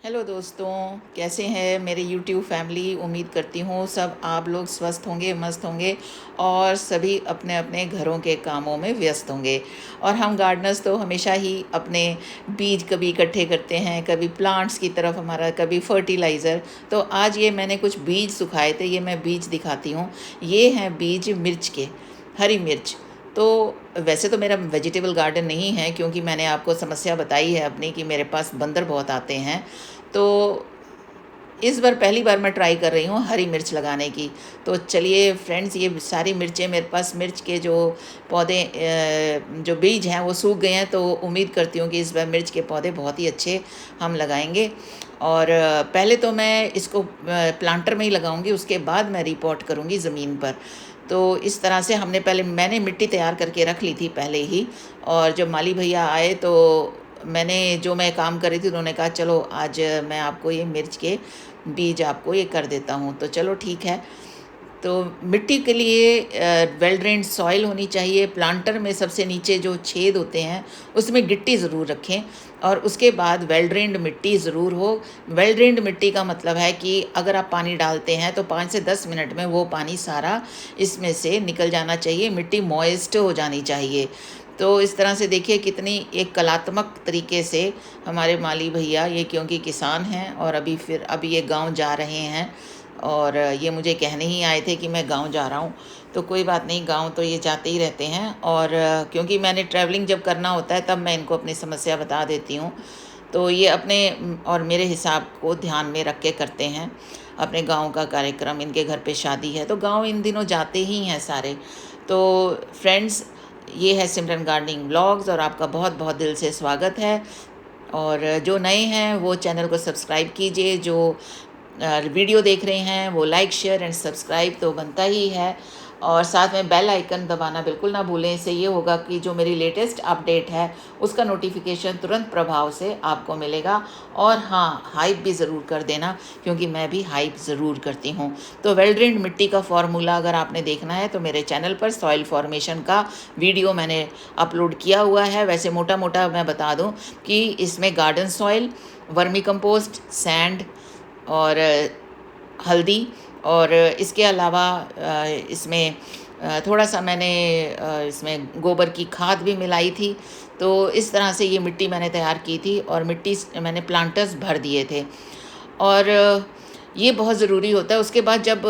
Hello दोस्तों, कैसे हैं मेरे यूट्यूब फैमिली। उम्मीद करती हूँ सब आप लोग स्वस्थ होंगे, मस्त होंगे और सभी अपने अपने घरों के कामों में व्यस्त होंगे। और हम गार्डनर्स तो हमेशा ही अपने बीज कभी इकट्ठे करते हैं, कभी प्लांट्स की तरफ हमारा, कभी फर्टिलाइज़र। तो आज ये मैंने कुछ बीज सुखाए थे, ये मैं बीज दिखाती हूँ। ये हैं बीज मिर्च के, हरी मिर्च। तो वैसे तो मेरा वेजिटेबल गार्डन नहीं है, क्योंकि मैंने आपको समस्या बताई है अपनी कि मेरे पास बंदर बहुत आते हैं। तो इस बार पहली बार मैं ट्राई कर रही हूँ हरी मिर्च लगाने की। तो चलिए फ्रेंड्स, ये सारी मिर्चें मेरे पास, मिर्च के जो पौधे, जो बीज हैं वो सूख गए हैं। तो उम्मीद करती हूँ कि इस बार मिर्च के पौधे बहुत ही अच्छे हम लगाएंगे। और पहले तो मैं इसको प्लांटर में ही लगाऊंगी, उसके बाद मैं रिपोर्ट करूँगी ज़मीन पर। तो इस तरह से मैंने मिट्टी तैयार करके रख ली थी पहले ही। और जब माली भैया आए तो मैं काम कर रही थी, उन्होंने कहा चलो आज मैं आपको ये मिर्च के बीज आपको ये कर देता हूँ। तो चलो ठीक है। तो मिट्टी के लिए वेल ड्रेन्ड सॉइल होनी चाहिए। प्लांटर में सबसे नीचे जो छेद होते हैं उसमें गिट्टी ज़रूर रखें, और उसके बाद वेल ड्रेन्ड मिट्टी ज़रूर हो। वेल ड्रेन्ड मिट्टी का मतलब है कि अगर आप पानी डालते हैं तो 5 से 10 मिनट में वो पानी सारा इसमें से निकल जाना चाहिए, मिट्टी मॉइस्ट हो जानी चाहिए। तो इस तरह से देखिए कितनी एक कलात्मक तरीके से हमारे माली भैया, ये क्योंकि किसान हैं और अभी ये गांव जा रहे हैं, और ये मुझे कहने ही आए थे कि मैं गांव जा रहा हूँ। तो कोई बात नहीं, गांव तो ये जाते ही रहते हैं। और क्योंकि मैंने ट्रैवलिंग जब करना होता है तब मैं इनको अपनी समस्या बता देती हूँ। तो ये अपने और मेरे हिसाब को ध्यान में रख के करते हैं अपने गांव का कार्यक्रम। इनके घर पे शादी है तो गांव इन दिनों जाते ही हैं सारे। तो फ्रेंड्स, ये है सिमरन गार्डनिंग व्लॉग्स और आपका बहुत बहुत दिल से स्वागत है। और जो नए हैं वो चैनल को सब्सक्राइब कीजिए, जो वीडियो देख रहे हैं वो लाइक शेयर एंड सब्सक्राइब तो बनता ही है। और साथ में बेल आइकन दबाना बिल्कुल ना भूलें। इससे ये होगा कि जो मेरी लेटेस्ट अपडेट है उसका नोटिफिकेशन तुरंत प्रभाव से आपको मिलेगा। और हाँ, हाइप भी ज़रूर कर देना, क्योंकि मैं भी हाइप ज़रूर करती हूँ। तो वेल ड्रेन्ड मिट्टी का फॉर्मूला अगर आपने देखना है तो मेरे चैनल पर सॉइल फॉर्मेशन का वीडियो मैंने अपलोड किया हुआ है। वैसे मोटा मोटा मैं बता दूँ कि इसमें garden soil, vermi compost, sand और हल्दी, और इसके अलावा इसमें थोड़ा सा मैंने इसमें गोबर की खाद भी मिलाई थी। तो इस तरह से ये मिट्टी मैंने तैयार की थी और मिट्टी मैंने प्लांटर्स भर दिए थे। और ये बहुत ज़रूरी होता है। उसके बाद जब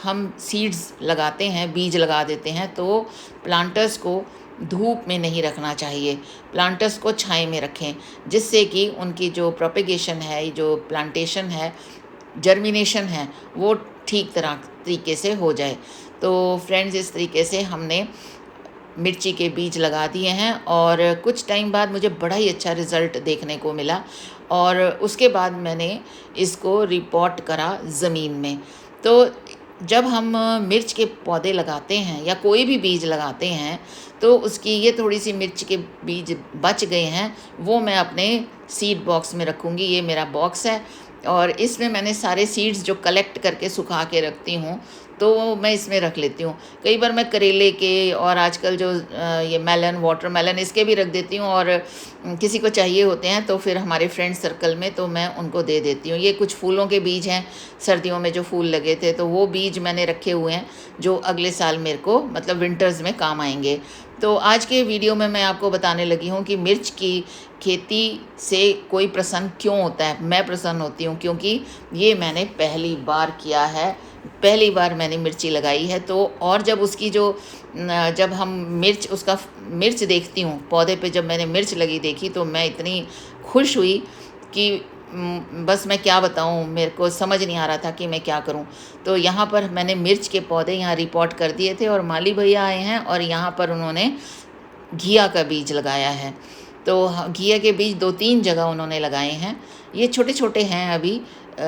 हम सीड्स लगाते हैं, बीज लगा देते हैं, तो प्लांटर्स को धूप में नहीं रखना चाहिए। प्लांटर्स को छाया में रखें, जिससे कि उनकी जो प्रोपेगेशन है, जो प्लांटेशन है, जर्मिनेशन है, वो ठीक तरीके से हो जाए। तो फ्रेंड्स, इस तरीके से हमने मिर्ची के बीज लगा दिए हैं और कुछ टाइम बाद मुझे बड़ा ही अच्छा रिज़ल्ट देखने को मिला। और उसके बाद मैंने इसको रिपोर्ट करा ज़मीन में। तो जब हम मिर्च के पौधे लगाते हैं या कोई भी बीज लगाते हैं, तो उसकी ये थोड़ी सी मिर्च के बीज बच गए हैं, वो मैं अपने सीड बॉक्स में रखूँगी। ये मेरा बॉक्स है और इसमें मैंने सारे सीड्स जो कलेक्ट करके सुखा के रखती हूँ, तो मैं इसमें रख लेती हूँ। कई बार मैं करेले के और आजकल जो ये मेलन, वाटरमेलन, इसके भी रख देती हूँ। और किसी को चाहिए होते हैं तो फिर हमारे फ्रेंड सर्कल में तो मैं उनको दे देती हूँ। ये कुछ फूलों के बीज हैं, सर्दियों में जो फूल लगे थे, तो वो बीज मैंने रखे हुए हैं जो अगले साल मेरे को, मतलब विंटर्स में काम आएंगे। तो आज के वीडियो में मैं आपको बताने लगी हूँ कि मिर्च की खेती से कोई प्रसन्न क्यों होता है। मैं प्रसन्न होती हूँ क्योंकि ये मैंने पहली बार किया है, पहली बार मैंने मिर्ची लगाई है। तो और जब उसकी जो जब हम मिर्च देखती हूँ पौधे पे, जब मैंने मिर्च लगी देखी तो मैं इतनी खुश हुई कि बस मैं क्या बताऊँ, मेरे को समझ नहीं आ रहा था कि मैं क्या करूँ। तो यहाँ पर मैंने मिर्च के पौधे यहाँ रिपोर्ट कर दिए थे और माली भैया आए हैं और यहाँ पर उन्होंने घिया का बीज लगाया है। तो घिया के बीज 2-3 जगह उन्होंने लगाए हैं। ये छोटे छोटे हैं अभी,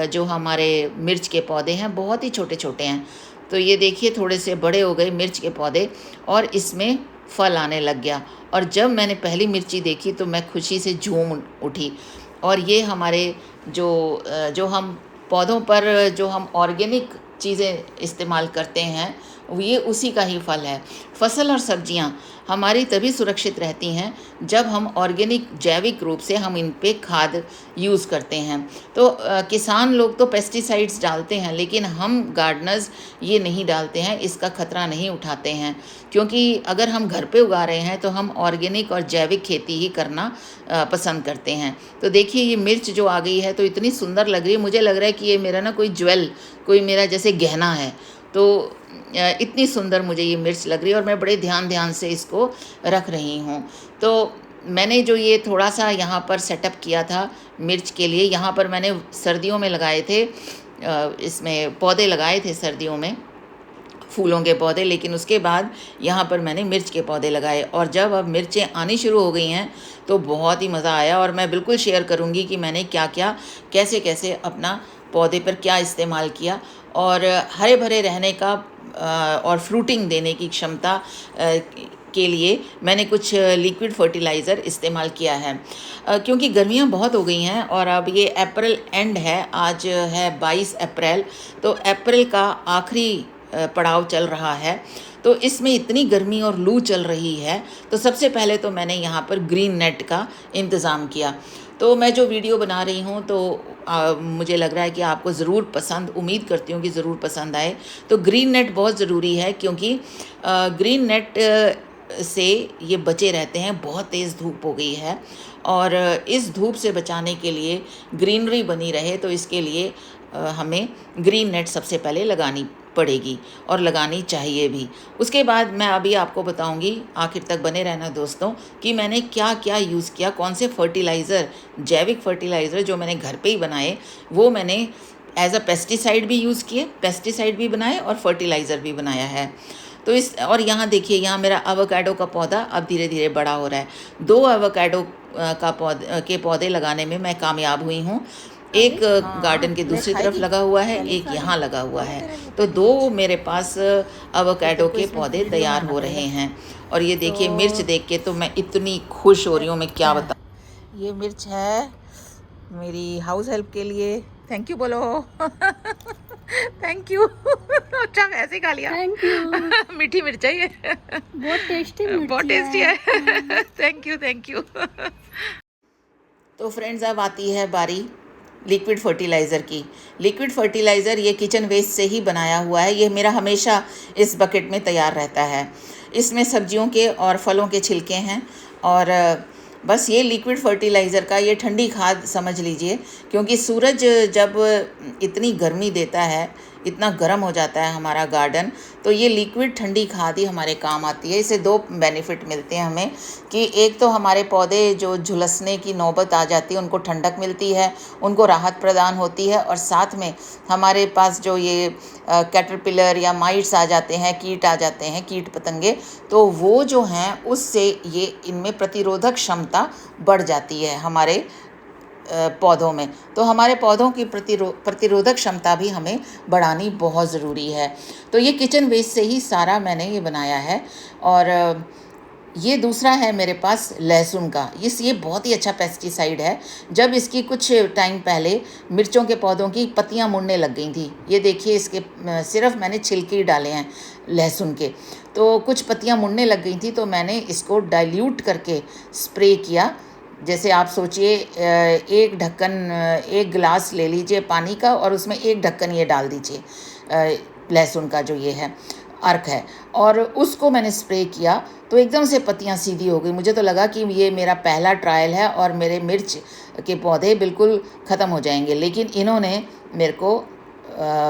जो हमारे मिर्च के पौधे हैं बहुत ही छोटे छोटे हैं। तो ये देखिए थोड़े से बड़े हो गए मिर्च के पौधे और इसमें फल आने लग गया। और जब मैंने पहली मिर्ची देखी तो मैं खुशी से झूम उठी। और ये हमारे जो हम पौधों पर जो हम ऑर्गेनिक चीज़ें इस्तेमाल करते हैं ये उसी का ही फल है। फसल और सब्जियां हमारी तभी सुरक्षित रहती हैं जब हम ऑर्गेनिक जैविक रूप से हम इन पे खाद यूज़ करते हैं। तो किसान लोग तो पेस्टिसाइड्स डालते हैं, लेकिन हम गार्डनर्स ये नहीं डालते हैं, इसका खतरा नहीं उठाते हैं, क्योंकि अगर हम घर पे उगा रहे हैं तो हम ऑर्गेनिक और जैविक खेती ही करना पसंद करते हैं। तो देखिए ये मिर्च जो आ गई है तो इतनी सुंदर लग रही है, मुझे लग रहा है कि ये मेरा ना कोई ज्वेल, कोई मेरा जैसे गहना है। तो इतनी सुंदर मुझे ये मिर्च लग रही है और मैं बड़े ध्यान से इसको रख रही हूँ। तो मैंने जो ये थोड़ा सा यहाँ पर सेटअप किया था मिर्च के लिए, यहाँ पर मैंने सर्दियों में लगाए थे, इसमें पौधे लगाए थे सर्दियों में, फूलों के पौधे, लेकिन उसके बाद यहाँ पर मैंने मिर्च के पौधे लगाए। और जब अब मिर्चें आनी शुरू हो गई हैं तो बहुत ही मज़ा आया, और मैं बिल्कुल शेयर करूँगी कि मैंने क्या क्या कैसे कैसे अपना पौधे पर क्या इस्तेमाल किया। और हरे भरे रहने का और फ्रूटिंग देने की क्षमता के लिए मैंने कुछ लिक्विड फर्टिलाइज़र इस्तेमाल किया है, क्योंकि गर्मियाँ बहुत हो गई हैं और अब ये अप्रैल एंड है, आज है 22 अप्रैल, तो अप्रैल का आखिरी पड़ाव चल रहा है। तो इसमें इतनी गर्मी और लू चल रही है, तो सबसे पहले तो मैंने यहाँ पर ग्रीन नेट का इंतज़ाम किया। तो मैं जो वीडियो बना रही हूँ तो मुझे लग रहा है कि आपको ज़रूर पसंद, उम्मीद करती हूँ कि ज़रूर पसंद आए। तो ग्रीन नेट बहुत ज़रूरी है, क्योंकि ग्रीन नेट से ये बचे रहते हैं। बहुत तेज़ धूप हो गई है और इस धूप से बचाने के लिए, ग्रीनरी बनी रहे, तो इसके लिए हमें ग्रीन नेट सबसे पहले लगानी पड़ेगी और लगानी चाहिए भी। उसके बाद मैं अभी आपको बताऊंगी, आखिर तक बने रहना दोस्तों, कि मैंने क्या क्या यूज़ किया, कौन से फर्टिलाइज़र, जैविक फर्टिलाइज़र जो मैंने घर पे ही बनाए, वो मैंने एज अ पेस्टिसाइड भी यूज़ किए, पेस्टिसाइड भी बनाए और फर्टिलाइज़र भी बनाया है। तो इस और यहाँ देखिए, यहाँ मेरा एवोकाडो का पौधा अब धीरे धीरे बड़ा हो रहा है। 2 एवोकाडो के पौधे लगाने में मैं कामयाब हुई हूँ। एक गार्डन के दूसरी तरफ लगा हुआ है, एक यहाँ लगा हुआ है। तो 2 मेरे पास एवोकाडो के पौधे तैयार हो रहे हैं। और ये देखिए मिर्च देख के तो मैं इतनी खुश हो रही हूँ, मैं क्या बताऊँ। ये मिर्च है मेरी हाउस हेल्प के लिए। थैंक यू बोलो। Thank you. अच्छा ऐसे खा लिया। Thank you. मीठी मिर्च है ये, बहुत टेस्टी बहुत टेस्टी है। Thank you thank you. तो फ्रेंड्स, अब आती है बारी लिक्विड फर्टिलाइज़र की। लिक्विड फर्टिलाइज़र ये किचन वेस्ट से ही बनाया हुआ है। ये मेरा हमेशा इस बकेट में तैयार रहता है। इसमें सब्जियों के और फलों के छिलके हैं, और बस ये लिक्विड फर्टिलाइज़र का ये ठंडी खाद समझ लीजिए, क्योंकि सूरज जब इतनी गर्मी देता है, इतना गर्म हो जाता है हमारा गार्डन, तो ये लिक्विड ठंडी खाद ही हमारे काम आती है। इससे 2 बेनिफिट मिलते हैं हमें, कि एक तो हमारे पौधे जो झुलसने की नौबत आ जाती है उनको ठंडक मिलती है, उनको राहत प्रदान होती है, और साथ में हमारे पास जो ये कैटरपिलर या माइट्स आ जाते हैं, कीट आ जाते हैं, कीट पतंगे, तो वो जो हैं उससे ये इनमें प्रतिरोधक क्षमता बढ़ जाती है हमारे पौधों में। तो हमारे पौधों की प्रतिरोधक क्षमता भी हमें बढ़ानी बहुत ज़रूरी है। तो ये किचन वेस्ट से ही सारा मैंने ये बनाया है। और ये दूसरा है मेरे पास लहसुन का। ये बहुत ही अच्छा पेस्टिसाइड है। जब इसकी कुछ टाइम पहले मिर्चों के पौधों की पत्तियां मुड़ने लग गई थी, ये देखिए इसके सिर्फ मैंने छिलके ही डाले हैं लहसुन के, तो कुछ पत्तियां मुड़ने लग गई थी, तो मैंने इसको डाइल्यूट करके स्प्रे किया। जैसे आप सोचिए, एक ढक्कन, 1 गिलास ले लीजिए पानी का और उसमें 1 ढक्कन ये डाल दीजिए लहसुन का, जो ये है अर्क है, और उसको मैंने स्प्रे किया तो एकदम से पत्तियां सीधी हो गई। मुझे तो लगा कि ये मेरा पहला ट्रायल है और मेरे मिर्च के पौधे बिल्कुल ख़त्म हो जाएंगे, लेकिन इन्होंने मेरे को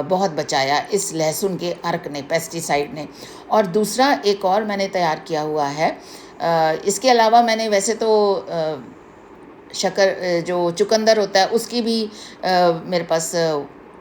बहुत बचाया, इस लहसुन के अर्क ने, पेस्टिसाइड ने। और दूसरा एक और मैंने तैयार किया हुआ है। इसके अलावा मैंने वैसे तो शक्कर, जो चुकंदर होता है, उसकी भी मेरे पास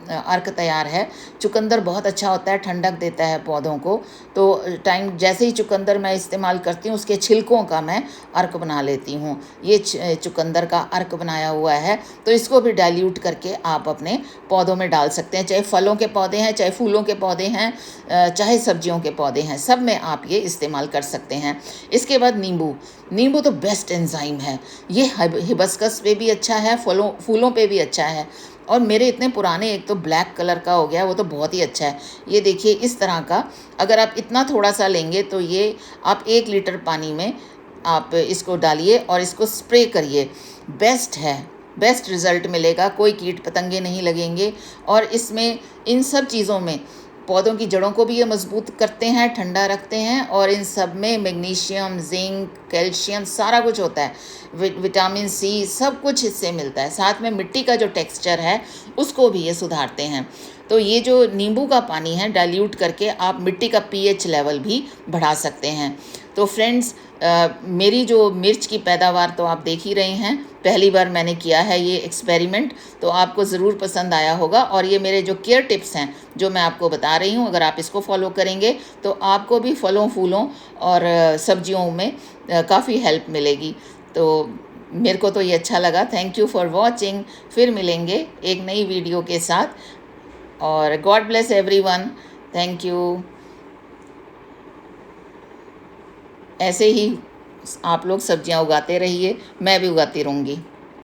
अर्क तैयार है। चुकंदर बहुत अच्छा होता है, ठंडक देता है पौधों को। तो टाइम जैसे ही चुकंदर मैं इस्तेमाल करती हूँ, उसके छिलकों का मैं अर्क बना लेती हूँ। ये चुकंदर का अर्क बनाया हुआ है, तो इसको भी डाइल्यूट करके आप अपने पौधों में डाल सकते हैं। चाहे फलों के पौधे हैं, चाहे फूलों के पौधे हैं, चाहे सब्जियों के पौधे हैं, सब में आप ये इस्तेमाल कर सकते हैं। इसके बाद नींबू तो बेस्ट एंजाइम है। ये हिबिस्कस पे भी अच्छा है, फूलों पे भी अच्छा है। और मेरे इतने पुराने, एक तो ब्लैक कलर का हो गया, वो तो बहुत ही अच्छा है। ये देखिए इस तरह का, अगर आप इतना थोड़ा सा लेंगे तो ये आप 1 लीटर पानी में आप इसको डालिए और इसको स्प्रे करिए। बेस्ट है, बेस्ट रिज़ल्ट मिलेगा, कोई कीट पतंगे नहीं लगेंगे। और इसमें इन सब चीज़ों में पौधों की जड़ों को भी ये मजबूत करते हैं, ठंडा रखते हैं, और इन सब में मैग्नीशियम, जिंक, कैल्शियम सारा कुछ होता है, विटामिन सी सब कुछ इससे मिलता है। साथ में मिट्टी का जो टेक्सचर है उसको भी ये सुधारते हैं। तो ये जो नींबू का पानी है, डाइल्यूट करके आप मिट्टी का पीएच लेवल भी बढ़ा सकते हैं। तो फ्रेंड्स, मेरी जो मिर्च की पैदावार तो आप देख ही रहे हैं, पहली बार मैंने किया है ये एक्सपेरिमेंट, तो आपको ज़रूर पसंद आया होगा। और ये मेरे जो केयर टिप्स हैं जो मैं आपको बता रही हूँ, अगर आप इसको फॉलो करेंगे तो आपको भी फलों फूलों और सब्जियों में काफ़ी हेल्प मिलेगी। तो मेरे को तो ये अच्छा लगा। Thank you for watching. फिर मिलेंगे एक नई वीडियो के साथ, और God bless everyone. Thank you. ऐसे ही आप लोग सब्जियां उगाते रहिए, मैं भी उगाती रहूँगी।